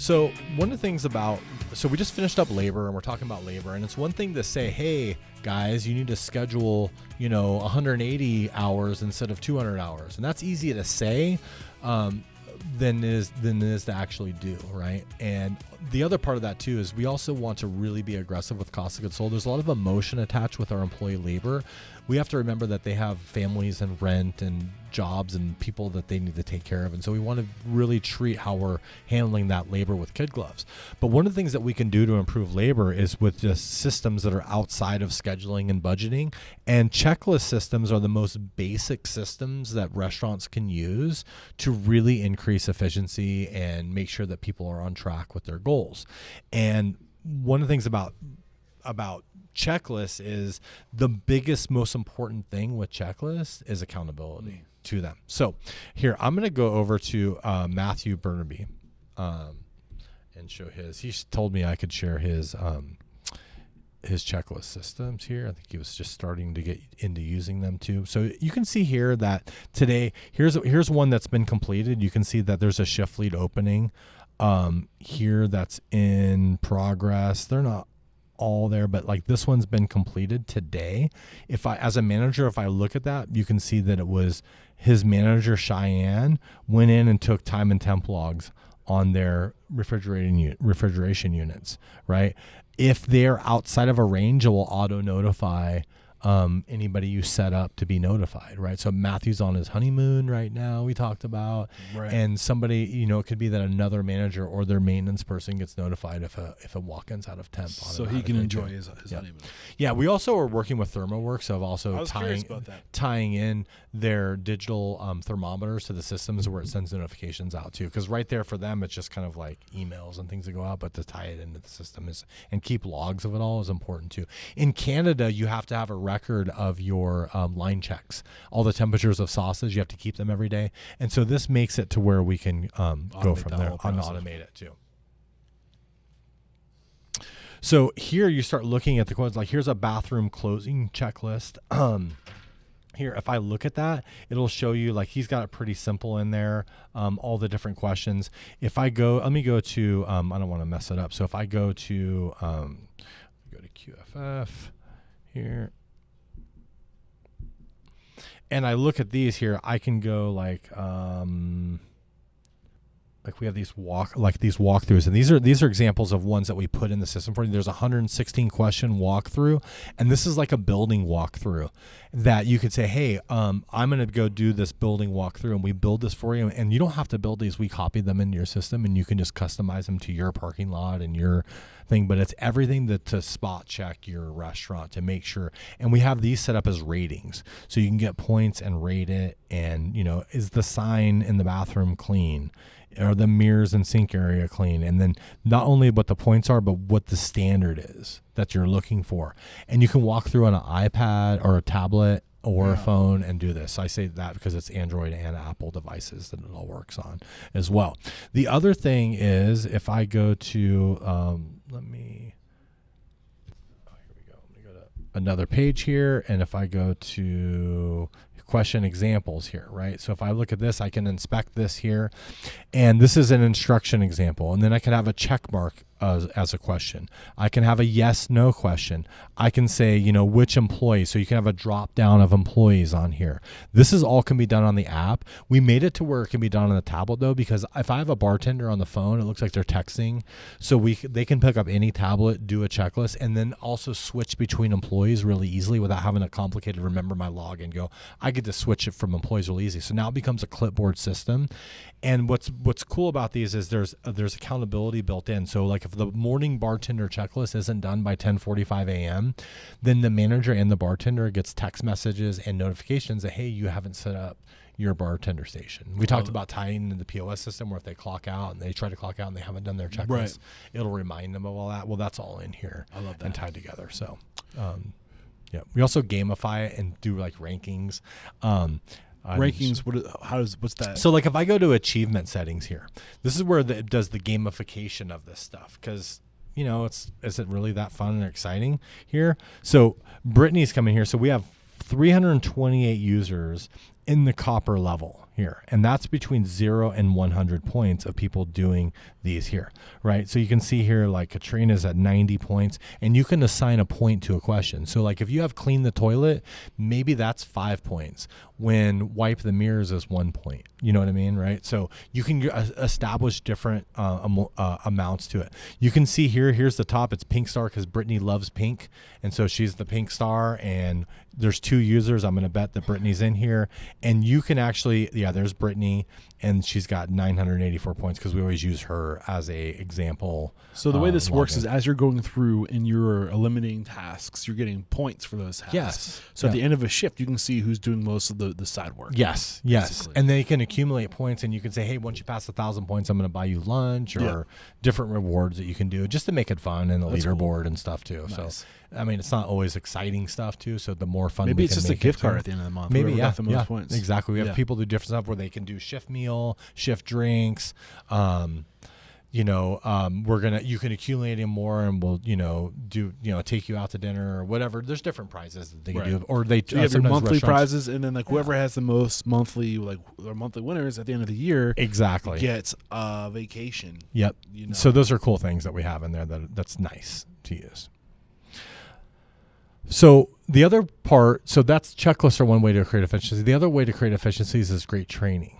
So one of the things so we just finished up labor and we're talking about labor, and it's one thing to say, hey guys, you need to schedule, 180 hours instead of 200 hours. And that's easy to say, than it is to actually do, right? And the other part of that too is we also want to really be aggressive with cost of goods sold. There's a lot of emotion attached with our employee labor. We have to remember that they have families and rent and jobs and people that they need to take care of. And so we want to really treat how we're handling that labor with kid gloves. But one of the things that we can do to improve labor is with just systems that are outside of scheduling and budgeting. And checklist systems are the most basic systems that restaurants can use to really increase efficiency and make sure that people are on track with their goals. And one of the things about checklists is the biggest, most important thing with checklists is accountability to them. So here, I'm going to go over to Matthew Burnaby and show his. He told me I could share his checklist systems here. I think he was just starting to get into using them too. So you can see here that today, here's one that's been completed. You can see that there's a shift lead opening here that's in progress. They're not all there, but like this one's been completed today. As a manager, if I look at that, you can see that it was his manager Cheyenne went in and took time and temp logs on their refrigeration units, right? If they're outside of a range, it will auto notify anybody you set up to be notified, right? So Matthew's on his honeymoon right now, we talked about, right. And somebody, it could be that another manager or their maintenance person gets notified if a walk-in's out of temp. So he can enjoy his honeymoon. Yeah, we also are working with ThermoWorks of also tying in their digital thermometers to the systems where it sends notifications out too. Because right there for them, it's just kind of like emails and things that go out, but to tie it into the system and keep logs of it all is important too. In Canada, you have to have a record of your line checks, all the temperatures of sauces. You have to keep them every day, and so this makes it to where we can go from there and automate it too. So here you start looking at the quotes. Like here's a bathroom closing checklist. Here, if I look at that, it'll show you like he's got it pretty simple in there, all the different questions. If I go, let me go to, I don't want to mess it up. So if I go to QFF here, and I look at these here, I can go like we have these walkthroughs, and these are examples of ones that we put in the system for you. There's a 116 question walkthrough, and this is like a building walkthrough that you could say, hey, I'm going to go do this building walkthrough, and we build this for you. And you don't have to build these. We copy them into your system, and you can just customize them to your parking lot and your thing. But it's everything to spot check your restaurant to make sure. And we have these set up as ratings, so you can get points and rate it. And is the sign in the bathroom clean? Are the mirrors and sink area clean? And then not only what the points are, but what the standard is that you're looking for. And you can walk through on an iPad or a tablet or a phone and do this. I say that because it's Android and Apple devices that it all works on as well. The other thing is if I go to, here we go. Let me go to another page here. And if I go to question examples here, right? So if I look at this, I can inspect this here, and this is an instruction example, and then I can have a check mark as a question. I can have a yes, no question. I can say, which employee. So you can have a drop down of employees on here. This is all can be done on the app. We made it to where it can be done on the tablet though, because if I have a bartender on the phone, it looks like they're texting. So they can pick up any tablet, do a checklist, and then also switch between employees really easily without having to complicated remember my login. I get to switch it from employees really easy. So now it becomes a clipboard system. And what's cool about these is there's accountability built in. So like if the morning bartender checklist isn't done by 10:45 a.m., then the manager and the bartender gets text messages and notifications that, hey, you haven't set up your bartender station. We talked about tying in the POS system where if they clock out and they try to clock out and they haven't done their checklist, right, it'll remind them of all that. Well, that's all in here. I love that. And tied together. So, yeah, we also gamify it and do like rankings. Rankings, what's that? So like if I go to achievement settings here, this is where it does the gamification of this stuff, because is it really that fun and exciting here? So Brittany's coming here. So we have 328 users in the copper level here. And that's between 0 and 100 points of people doing these here, right? So you can see here, like Katrina's at 90 points, and you can assign a point to a question. So like if you have clean the toilet, maybe that's 5 points. When wipe the mirrors is 1 point. You know what I mean, right? So you can establish different amounts to it. You can see here, here's the top. It's pink star because Brittany loves pink. And so she's the pink star, and there's 2 users. I'm going to bet that Brittany's in here. And you can actually, there's Brittany, and she's got 984 points because we always use her as a example. So the way this works is as you're going through and you're eliminating tasks, you're getting points for those tasks. Yes. So at the end of a shift, you can see who's doing most of the side work. Yes. Basically. And they can accumulate points, and you can say, hey, once you pass 1,000 points, I'm going to buy you lunch, or different rewards that you can do just to make it fun, and the leaderboard and stuff too. Nice. So, I mean, it's not always exciting stuff too. So the more fun, maybe we it's can just make a gift card at the end of the month. Maybe got the most points. Exactly. We have people do different stuff where they can do shift meal, shift drinks. You can accumulate them more, and we'll take you out to dinner or whatever. There's different prizes that they can do, or they so you have your monthly prizes, and then like whoever has the most monthly, like their monthly winners at the end of the year, exactly gets a vacation. Yep. So those are cool things that we have in there that's nice to use. So the other part, so that's checklists are one way to create efficiency. The other way to create efficiencies is great training.